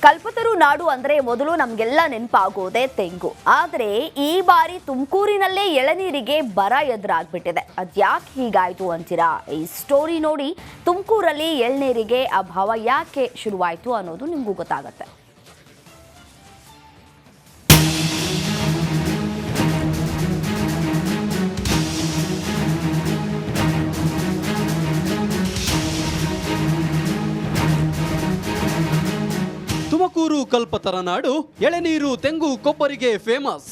ಕಲ್ಪತರು ನಾಡು ಅಂದ್ರೆ ಮೊದಲು ನಮಗೆಲ್ಲ ನೆನಪಾಗೋದೇ ತೆಂಗು. ಆದರೆ ಈ ಬಾರಿ ತುಮಕೂರಿನಲ್ಲೇ ಎಳನೀರಿಗೆ ಬರ ಎದುರಾಗ್ಬಿಟ್ಟಿದೆ. ಅದ್ಯಾಕೆ ಹೀಗಾಯ್ತು ಅಂತೀರಾ? ಈ ಸ್ಟೋರಿ ನೋಡಿ ತುಮಕೂರಲ್ಲಿ ಎಳನೀರಿಗೆ ಅಭಾವ ಯಾಕೆ ಶುರುವಾಯಿತು ಅನ್ನೋದು ನಿಮಗೂ ಗೊತ್ತಾಗುತ್ತೆ. ತುಮಕೂರು ಕಲ್ಪತರ ನಾಡು ಎಳೆನೀರು, ತೆಂಗು, ಕೊಬ್ಬರಿಗೆ ಫೇಮಸ್.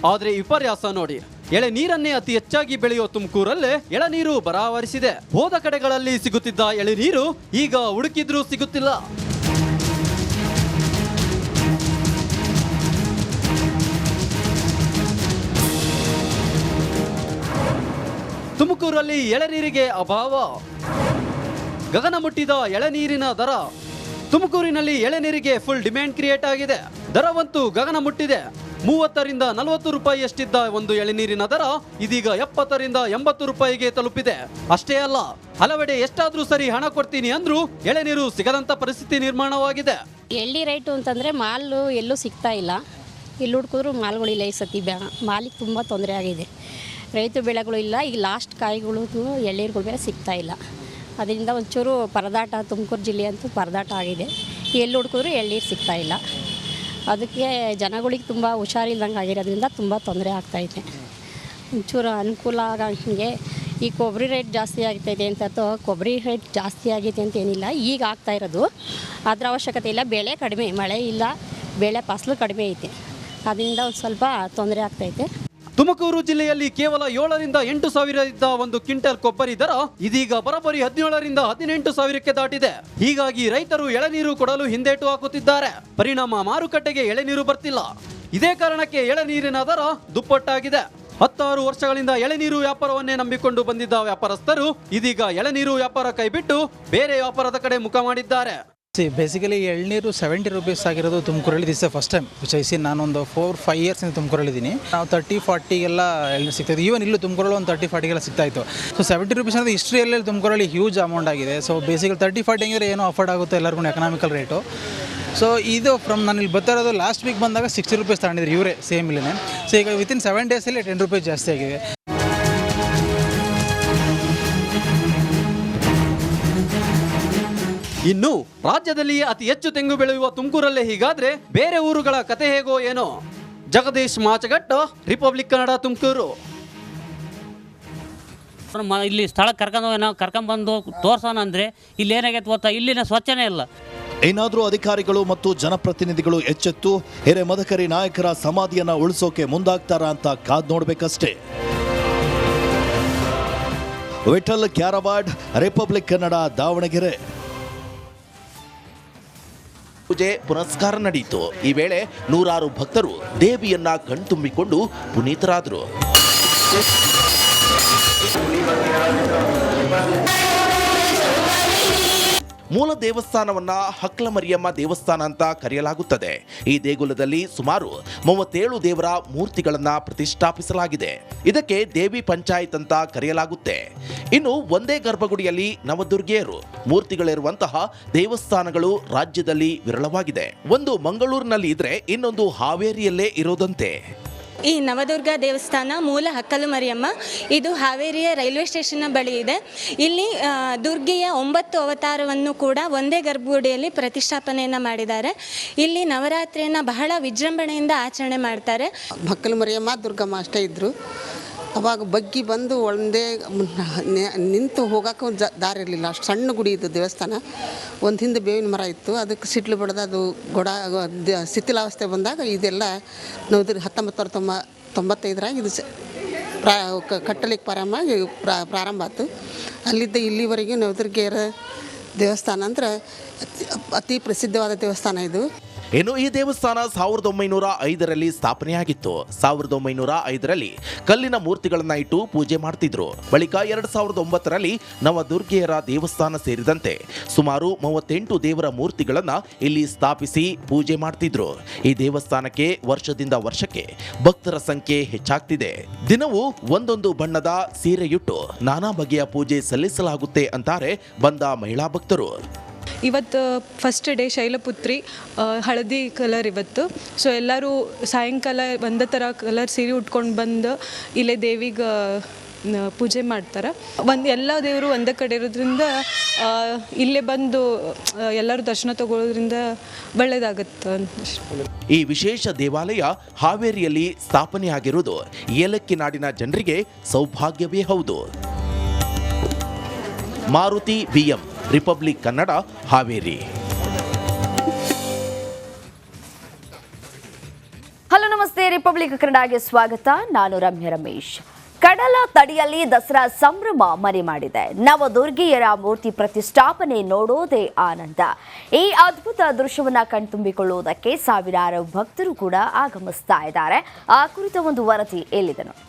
ಆದ್ರೆ ವಿಪರ್ಯಾಸ ನೋಡಿ, ಎಳೆನೀರನ್ನೇ ಅತಿ ಹೆಚ್ಚಾಗಿ ಬೆಳೆಯೋ ತುಮಕೂರಲ್ಲೇ ಎಳೆನೀರು ಬರಾವರಿಸಿದೆ. ಹೋದ ಕಡೆಗಳಲ್ಲಿ ಸಿಗುತ್ತಿದ್ದ ಎಳೆನೀರು ಈಗ ಹುಡುಕಿದ್ರೂ ಸಿಗುತ್ತಿಲ್ಲ. ತುಮಕೂರಲ್ಲಿ ಎಳೆನೀರಿಗೆ ಅಭಾವ, ಗಗನ ಮುಟ್ಟಿದ ಎಳೆನೀರಿನ ದರ. ತುಮಕೂರಿನಲ್ಲಿ ಎಳೆನೀರಿಗೆ ಫುಲ್ ಡಿಮ್ಯಾಂಡ್ ಕ್ರಿಯೇಟ್ ಆಗಿದೆ. ದರವಂತೂ ಗಗನ ಮುಟ್ಟಿದೆ. 30 ರಿಂದ 40 ರೂಪಾಯಿಯಷ್ಟಿದ್ದ ಒಂದು ಎಳೆನೀರಿನ ದರ ಇದೀಗ 70 ರಿಂದ 80 ರೂಪಾಯಿಗೆ ತಲುಪಿದೆ. ಅಷ್ಟೇ ಅಲ್ಲ, ಹಲವೆಡೆ ಎಷ್ಟಾದ್ರೂ ಸರಿ ಹಣ ಕೊಡ್ತೀನಿ ಅಂದ್ರೂ ಎಳೆನೀರು ಸಿಗದಂತ ಪರಿಸ್ಥಿತಿ ನಿರ್ಮಾಣವಾಗಿದೆ. ಎಳ್ಳಿ ರೈಟು ಅಂತಂದರೆ ಮಾಲು ಎಲ್ಲೂ ಸಿಗ್ತಾ ಇಲ್ಲ. ಇಲ್ಲಿ ಹುಡುಕಿದ್ರು ಮಾಲ್ಗಳಿಲ್ಲ. ಈ ಸತಿ ಮಾಲಿಗೆ ತುಂಬ ತೊಂದರೆ ಆಗಿದೆ. ರೈತ ಬೆಳೆಗಳು ಇಲ್ಲ. ಈಗ ಲಾಸ್ಟ್ ಕಾಯಿಗಳು ಎಳ್ನೀರುಗಳು ಬೇರೆ ಸಿಗ್ತಾ ಇಲ್ಲ. ಅದರಿಂದ ಒಂಚೂರು ಪರದಾಟ, ತುಮಕೂರು ಜಿಲ್ಲೆ ಅಂತೂ ಪರದಾಟ ಆಗಿದೆ. ಎಲ್ಲಿ ಹುಡುಕಿದ್ರು ಎಳ್ನೀರು ಸಿಗ್ತಾ ಇಲ್ಲ. ಅದಕ್ಕೆ ಜನಗಳಿಗೆ ತುಂಬ ಹುಷಾರಿಲ್ದಂಗೆ ಆಗಿರೋದ್ರಿಂದ ತುಂಬ ತೊಂದರೆ ಆಗ್ತಾಯಿದೆ. ಒಂಚೂರು ಅನುಕೂಲ ಆಗಂಗೆ ಈ ಕೊಬ್ಬರಿ ರೇಟ್ ಜಾಸ್ತಿ ಆಗ್ತಾಯಿದೆ ಅಂತ, ಕೊಬ್ಬರಿ ರೇಟ್ ಜಾಸ್ತಿ ಆಗೈತೆ ಅಂತ ಏನಿಲ್ಲ, ಈಗ ಆಗ್ತಾ ಇರೋದು. ಅದರ ಅವಶ್ಯಕತೆ ಇಲ್ಲ. ಬೆಳೆ ಕಡಿಮೆ, ಮಳೆ ಇಲ್ಲ, ಬೆಳೆ ಫಸಲು ಕಡಿಮೆ ಐತೆ. ಅದರಿಂದ ಒಂದು ಸ್ವಲ್ಪ ತೊಂದರೆ ಆಗ್ತೈತೆ. ತುಮಕೂರು ಜಿಲ್ಲೆಯಲ್ಲಿ ಕೇವಲ 7 ರಿಂದ 8 ಸಾವಿರ ಇದ್ದ ಒಂದು ಕ್ವಿಂಟಲ್ ಕೊಬ್ಬರಿ ದರ ಇದೀಗ ಬರೋಬ್ಬರಿ 17 ರಿಂದ 18 ಸಾವಿರಕ್ಕೆ ದಾಟಿದೆ. ಹೀಗಾಗಿ ರೈತರು ಎಳೆನೀರು ಕೊಡಲು ಹಿಂದೇಟು ಹಾಕುತ್ತಿದ್ದಾರೆ. ಪರಿಣಾಮ ಮಾರುಕಟ್ಟೆಗೆ ಎಳೆನೀರು ಬರ್ತಿಲ್ಲ. ಇದೇ ಕಾರಣಕ್ಕೆ ಎಳೆನೀರಿನ ದರ ದುಪ್ಪಟ್ಟಾಗಿದೆ. 16 ವರ್ಷಗಳಿಂದ ಎಳೆನೀರು ವ್ಯಾಪಾರವನ್ನೇ ನಂಬಿಕೊಂಡು ಬಂದಿದ್ದ ವ್ಯಾಪಾರಸ್ಥರು ಇದೀಗ ಎಳೆನೀರು ವ್ಯಾಪಾರ ಕೈಬಿಟ್ಟು ಬೇರೆ ವ್ಯಾಪಾರದ ಕಡೆ ಮುಖ ಮಾಡಿದ್ದಾರೆ. ಬೇಸಿಕಲಿ ಎಳ್ನೀರು 70 ರೂಪೀಸ್ ಆಗಿರೋದು ತುಮಕೂರಲ್ಲಿ this first time which I C. ನಾನೊಂದು 4-5 ಇಯರ್ಸಿಂದ ತುಮಕೂರಲ್ಲಿದ್ದೀನಿ. ನಾವು 30-40ಗೆಲ್ಲ ಎಳ್ನೀರು ಸಿಗ್ತಾಯಿತ್ತು. ಈವನ್ ಇಲ್ಲೂ ತುಮಕೂರಲ್ಲಿ ಒಂದು 30-40ಗೆಲ್ಲ ಸಿಗ್ತಾಯಿತ್ತು. ಸೊ 70 ರೂಪೀಸ್ ಅಂದರೆ ಹಿಸ್ಟ್ರಿಯಲ್ಲಿ ತುಮಕೂರಲ್ಲಿ ಹ್ಯೂಜ್ ಅಮೌಂಟ್ ಆಗಿದೆ. ಸೊ ಬೇಸಿಕಲಿ 30-40 ಅಂದರೆ ಏನೋ ಅಫೋರ್ಡ್ ಆಗುತ್ತೆ ಎಲ್ಲರಿಗೂ, ಎಕನಾಮಿಕಲ್ ರೇಟು. ಸೊ ಇದು ನಾನು ಇಲ್ಲಿ ಬರ್ತಾ ಇರೋದು ಲಾಸ್ಟ್ ವೀಕ್ ಬಂದಾಗ 60 ರೂಪೀಸ್ ತಗೊಂಡಿದ್ರು ಇವರೇ, ಸೇಮ್ ಇಲ್ಲೇ. ಸೊ ಈಗ ವಿತಿನ್ 7 ಡೇಸಲ್ಲಿ 10 ರೂಪೀಸ್ ಜಾಸ್ತಿ ಆಗಿದೆ. ಇನ್ನು ರಾಜ್ಯದಲ್ಲಿಯೇ ಅತಿ ಹೆಚ್ಚು ತೆಂಗು ಬೆಳೆಯುವ ತುಮಕೂರಲ್ಲೇ ಹೀಗಾದ್ರೆ ಬೇರೆ ಊರುಗಳ ಕತೆ ಹೇಗೋ ಏನೋ. ಜಗದೀಶ್ ಮಾಚಗಟ್ಟ, ರಿಪಬ್ಲಿಕ್ ಕನ್ನಡ, ತುಮಕೂರು. ಇಲ್ಲಿ ಸ್ಥಳಕ್ಕೆ ಕರ್ಕೊಂಡ್ಬಂದು ತೋರ್ಸೋಣ ಅಂದರೆ ಇಲ್ಲಿ ಏನಾಗೈತೆ ಗೊತ್ತಾ, ಇಲ್ಲಿನ ಸ್ವಚ್ಛನೇ ಇಲ್ಲ. ಏನಾದರೂ ಅಧಿಕಾರಿಗಳು ಮತ್ತು ಜನಪ್ರತಿನಿಧಿಗಳು ಎಚ್ಚೆತ್ತು ಹಿರೇ ಮದಕರಿ ನಾಯಕರ ಸಮಾಧಿಯನ್ನ ಉಳಿಸೋಕೆ ಮುಂದಾಗ್ತಾರಾ ಅಂತ ಕಾದ್ ನೋಡ್ಬೇಕಷ್ಟೇ. ವಿಠಲ್ ಕ್ಯಾರವಾಡ್, ರಿಪಬ್ಲಿಕ್ ಕನ್ನಡ, ದಾವಣಗೆರೆ. ಪೂಜೆ ಪುನಸ್ಕಾರ ನಡೆಯಿತು. ಈ ವೇಳೆ ನೂರಾರು ಭಕ್ತರು ದೇವಿಯನ್ನ ಕಣ್ತುಂಬಿಕೊಂಡು ಪುನೀತರಾದರು. ಮೂಲ ದೇವಸ್ಥಾನವನ್ನ ಹಕ್ಲಮರಿಯಮ್ಮ ದೇವಸ್ಥಾನ ಅಂತ ಕರೆಯಲಾಗುತ್ತದೆ. ಈ ದೇಗುಲದಲ್ಲಿ ಸುಮಾರು 37 ದೇವರ ಮೂರ್ತಿಗಳನ್ನ ಪ್ರತಿಷ್ಠಾಪಿಸಲಾಗಿದೆ. ಇದಕ್ಕೆ ದೇವಿ ಪಂಚಾಯತ್ ಅಂತ ಕರೆಯಲಾಗುತ್ತೆ. ಇನ್ನು ಒಂದೇ ಗರ್ಭಗುಡಿಯಲ್ಲಿ ನವದುರ್ಗೆಯರು ಮೂರ್ತಿಗಳಿರುವಂತಹ ದೇವಸ್ಥಾನಗಳು ರಾಜ್ಯದಲ್ಲಿ ವಿರಳವಾಗಿದೆ. ಒಂದು ಮಂಗಳೂರಿನಲ್ಲಿ ಇದ್ರೆ ಇನ್ನೊಂದು ಹಾವೇರಿಯಲ್ಲೇ ಇರೋದಂತೆ. ಈ ನವದುರ್ಗ ದೇವಸ್ಥಾನ ಮೂಲ ಹಕ್ಕಲು ಮರಿಯಮ್ಮ. ಇದು ಹಾವೇರಿಯ ರೈಲ್ವೆ ಸ್ಟೇಷನ್ನ ಬಳಿ ಇದೆ. ಇಲ್ಲಿ ದುರ್ಗೆಯ 9 ಅವತಾರವನ್ನು ಕೂಡ ಒಂದೇ ಗರ್ಭಗುಡಿಯಲ್ಲಿ ಪ್ರತಿಷ್ಠಾಪನೆಯನ್ನು ಮಾಡಿದ್ದಾರೆ. ಇಲ್ಲಿ ನವರಾತ್ರಿಯನ್ನು ಬಹಳ ವಿಜೃಂಭಣೆಯಿಂದ ಆಚರಣೆ ಮಾಡ್ತಾರೆ. ಹಕ್ಕಲು ಮರಿಯಮ್ಮ, ದುರ್ಗಮ್ಮ ಅಷ್ಟೇ ಇದ್ದರು. ಅವಾಗ ಬಗ್ಗಿ ಬಂದು ಒಂದೇ ನಿಂತು ಹೋಗೋಕೆ ಒಂದು ದಾರಿ ಇರಲಿಲ್ಲ. ಅಷ್ಟು ಸಣ್ಣ ಗುಡಿ ಇದ್ದು ದೇವಸ್ಥಾನ. ಒಂದು ಹಿಂದೆ ಬೇವಿನ ಮರ ಇತ್ತು, ಅದಕ್ಕೆ ಸಿಡ್ಲು ಬಡ್ದು ಅದು ಶಿಥಿಲಾವಸ್ಥೆ ಬಂದಾಗ ಇದೆಲ್ಲ 1995 ಇದು ಕಟ್ಟಲಿಕ್ಕೆ ಪ್ರಾರಂಭ ಆಯ್ತು. ಅಲ್ಲಿದ್ದ ಇಲ್ಲಿವರೆಗೂ ನವದುರ್ಗೆಯರ ದೇವಸ್ಥಾನ ಅಂದ್ರೆ ಅತಿ ಪ್ರಸಿದ್ಧವಾದ ದೇವಸ್ಥಾನ ಇದು. ಇನ್ನು ಈ ದೇವಸ್ಥಾನ 1905ರಲ್ಲಿ ಸ್ಥಾಪನೆಯಾಗಿತ್ತು. 1905ರಲ್ಲಿ ಕಲ್ಲಿನ ಮೂರ್ತಿಗಳನ್ನ ಇಟ್ಟು ಪೂಜೆ ಮಾಡ್ತಿದ್ರು. ಬಳಿಕ 2009ರಲ್ಲಿ ನವದುರ್ಗೆಯರ ದೇವಸ್ಥಾನ ಸೇರಿದಂತೆ ಸುಮಾರು 38 ದೇವರ ಮೂರ್ತಿಗಳನ್ನ ಇಲ್ಲಿ ಸ್ಥಾಪಿಸಿ ಪೂಜೆ ಮಾಡ್ತಿದ್ರು. ಈ ದೇವಸ್ಥಾನಕ್ಕೆ ವರ್ಷದಿಂದ ವರ್ಷಕ್ಕೆ ಭಕ್ತರ ಸಂಖ್ಯೆ ಹೆಚ್ಚಾಗ್ತಿದೆ. ದಿನವೂ ಒಂದೊಂದು ಬಣ್ಣದ ಸೀರೆಯುಟ್ಟು ನಾನಾ ಬಗೆಯ ಪೂಜೆ ಸಲ್ಲಿಸಲಾಗುತ್ತೆ ಅಂತಾರೆ ಬಂದ ಮಹಿಳಾ ಭಕ್ತರು. ಇವತ್ತು ಫಸ್ಟ್ ಡೇ ಶೈಲಪುತ್ರಿ ಹಳದಿ ಕಲರ್ ಇವತ್ತು. ಸೊ ಎಲ್ಲರೂ ಸಾಯಂಕಾಲ ಒಂದೇ ಥರ ಕಲರ್ ಸೀರೆ ಉಟ್ಕೊಂಡು ಬಂದು ಇಲ್ಲೇ ದೇವಿಗೆ ಪೂಜೆ ಮಾಡ್ತಾರೆ. ಎಲ್ಲ ದೇವರು ಒಂದೇ ಕಡೆ ಇರೋದ್ರಿಂದ ಇಲ್ಲೇ ಬಂದು ಎಲ್ಲರೂ ದರ್ಶನ ತಗೊಳ್ಳೋದ್ರಿಂದ ಒಳ್ಳೆಯದಾಗುತ್ತೆ. ಈ ವಿಶೇಷ ದೇವಾಲಯ ಹಾವೇರಿಯಲ್ಲಿ ಸ್ಥಾಪನೆಯಾಗಿರುವುದು ಏಲಕ್ಕಿ ನಾಡಿನ ಜನರಿಗೆ ಸೌಭಾಗ್ಯವೇ ಹೌದು. Maruti BM, republic Kannada, Haveri. Hello ನಮಸ್ತೆ, ರಿಪಬ್ಲಿಕ್ ಕನ್ನಡಗೆ ಸ್ವಾಗತ. ನಾನು ರಮ್ಯ ರಮೇಶ್. ಕಡಲ ತಡಿಯಲ್ಲಿ ದಸರಾ ಸಂಭ್ರಮ ಮನೆ ಮಾಡಿದೆ. ನವದುರ್ಗಿಯರ ಮೂರ್ತಿ ಪ್ರತಿಷ್ಠಾಪನೆ ನೋಡೋದೇ ಆನಂದ. ಈ ಅದ್ಭುತ ದೃಶ್ಯವನ್ನ ಕಣ್ತುಂಬಿಕೊಳ್ಳುವುದಕ್ಕೆ ಸಾವಿರಾರು ಭಕ್ತರು ಕೂಡ ಆಗಮಿಸ್ತಾ ಇದ್ದಾರೆ. ಆ ಕುರಿತ ಒಂದು ವರದಿ ಎಲ್ಲಿದೆ ನೋಡಿ.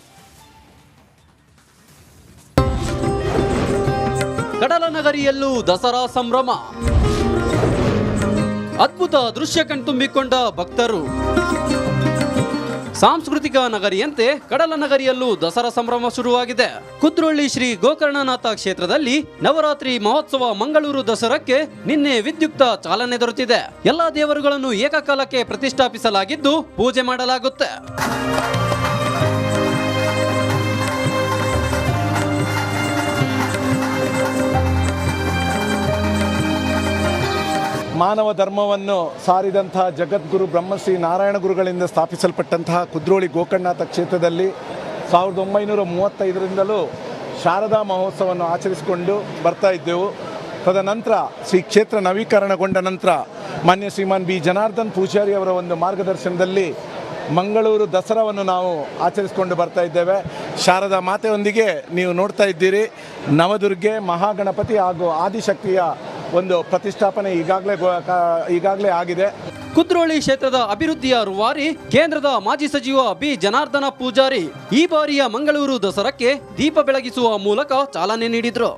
ಕಡಲ ನಗರಿಯಲ್ಲೂ ದಸರಾ ಸಂಭ್ರಮ. ಅದ್ಭುತ ದೃಶ್ಯ ಕಣ್ತುಂಬಿಕೊಂಡ ಭಕ್ತರು. ಸಾಂಸ್ಕೃತಿಕ ನಗರಿಯಂತೆ ಕಡಲ ನಗರಿಯಲ್ಲೂ ದಸರಾ ಸಂಭ್ರಮ ಶುರುವಾಗಿದೆ. ಕುದ್ರೋಳಿ ಶ್ರೀ ಗೋಕರ್ಣನಾಥ ಕ್ಷೇತ್ರದಲ್ಲಿ ನವರಾತ್ರಿ ಮಹೋತ್ಸವ ಮಂಗಳೂರು ದಸರಾಕ್ಕೆ ನಿನ್ನೆ ವಿದ್ಯುಕ್ತ ಚಾಲನೆ ದೊರೆತಿದೆ. ಎಲ್ಲಾ ದೇವರುಗಳನ್ನು ಏಕಕಾಲಕ್ಕೆ ಪ್ರತಿಷ್ಠಾಪಿಸಲಾಗಿದ್ದು ಪೂಜೆ ಮಾಡಲಾಗುತ್ತೆ. ಮಾನವ ಧರ್ಮವನ್ನು ಸಾರಿದಂತಹ ಜಗದ್ಗುರು ಬ್ರಹ್ಮಶ್ರೀ ನಾರಾಯಣ ಗುರುಗಳಿಂದ ಸ್ಥಾಪಿಸಲ್ಪಟ್ಟಂತಹ ಕುದ್ರೋಳಿ ಗೋಕರ್ಣನಾಥ ಕ್ಷೇತ್ರದಲ್ಲಿ 1935ರಿಂದಲೂ ಶಾರದಾ ಮಹೋತ್ಸವವನ್ನು ಆಚರಿಸಿಕೊಂಡು ಬರ್ತಾ ಇದ್ದೆವು. ತದನಂತರ ಶ್ರೀ ಕ್ಷೇತ್ರ ನವೀಕರಣಗೊಂಡ ನಂತರ ಮಾನ್ಯ ಶ್ರೀಮಾನ್ ಬಿ ಜನಾರ್ದನ್ ಪೂಜಾರಿ ಅವರ ಒಂದು ಮಾರ್ಗದರ್ಶನದಲ್ಲಿ ಮಂಗಳೂರು ದಸರಾವನ್ನು ನಾವು ಆಚರಿಸಿಕೊಂಡು ಬರ್ತಾ ಇದ್ದೇವೆ. ಶಾರದಾ ಮಾತೆಯೊಂದಿಗೆ ನೀವು ನೋಡ್ತಾ ಇದ್ದೀರಿ, ನವದುರ್ಗೆ, ಮಹಾಗಣಪತಿ ಹಾಗೂ ಆದಿಶಕ್ತಿಯ ಒಂದು ಪ್ರತಿಷ್ಠಾಪನೆ ಈಗಾಗಲೇ ಆಗಿದೆ. ಕುದ್ರೋಳಿ ಕ್ಷೇತ್ರದ ಅಭಿವೃದ್ಧಿಯ ರೂವಾರಿ ಕೇಂದ್ರದ ಮಾಜಿ ಸಚಿವ ಬಿ ಜನಾರ್ದನ ಪೂಜಾರಿ ಈ ಬಾರಿಯ ಮಂಗಳೂರು ದಸರಾಕ್ಕೆ ದೀಪ ಬೆಳಗಿಸುವ ಮೂಲಕ ಚಾಲನೆ ನೀಡಿದರು.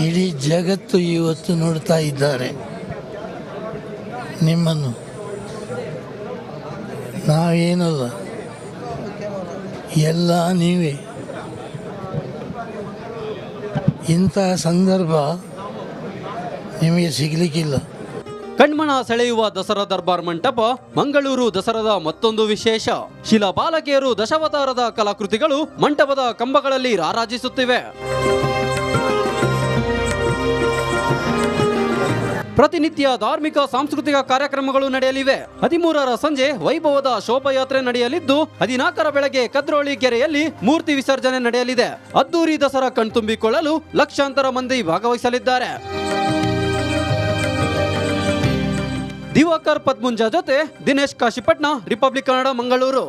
ಇಡೀ ಜಗತ್ತು ಇವತ್ತು ನೋಡ್ತಾ ಇದ್ದಾರೆ ನಿಮ್ಮನ್ನು. ನಾವೇನಲ್ಲ, ಎಲ್ಲ ನೀವೇ. ಇಂತಹ ಸಂದರ್ಭ ನಿಮಗೆ ಸಿಗಲಿಕ್ಕಿಲ್ಲ. ಕಣ್ಮನ ಸೆಳೆಯುವ ದಸರಾ ದರ್ಬಾರ್ ಮಂಟಪ ಮಂಗಳೂರು ದಸರಾದ ಮತ್ತೊಂದು ವಿಶೇಷ. ಶಿಲಾ ಬಾಲಕಿಯರು ದಶಾವತಾರದ ಕಲಾಕೃತಿಗಳು ಮಂಟಪದ ಕಂಬಗಳಲ್ಲಿ ರಾರಾಜಿಸುತ್ತಿವೆ. ಪ್ರತಿನಿತ್ಯ ಧಾರ್ಮಿಕ ಸಾಂಸ್ಕೃತಿಕ ಕಾರ್ಯಕ್ರಮಗಳು ನಡೆಯಲಿವೆ. 13ರ ಸಂಜೆ ವೈಭವದ ಶೋಭಾಯಾತ್ರೆ ನಡೆಯಲಿದ್ದು 14ರ ಬೆಳಗ್ಗೆ ಕದ್ರೋಳಿ ಕೆರೆಯಲ್ಲಿ ಮೂರ್ತಿ ವಿಸರ್ಜನೆ ನಡೆಯಲಿದೆ. ಅದ್ದೂರಿ ದಸರಾ ಕಣ್ತುಂಬಿಕೊಳ್ಳಲು ಲಕ್ಷಾಂತರ ಮಂದಿ ಭಾಗವಹಿಸಲಿದ್ದಾರೆ. ದಿವಾಕರ್ ಪದ್ಮುಂಜ ಜೊತೆ ದಿನೇಶ್ ಕಾಶಿಪಟ್ನ, ರಿಪಬ್ಲಿಕ್ ಕನ್ನಡ, ಮಂಗಳೂರು.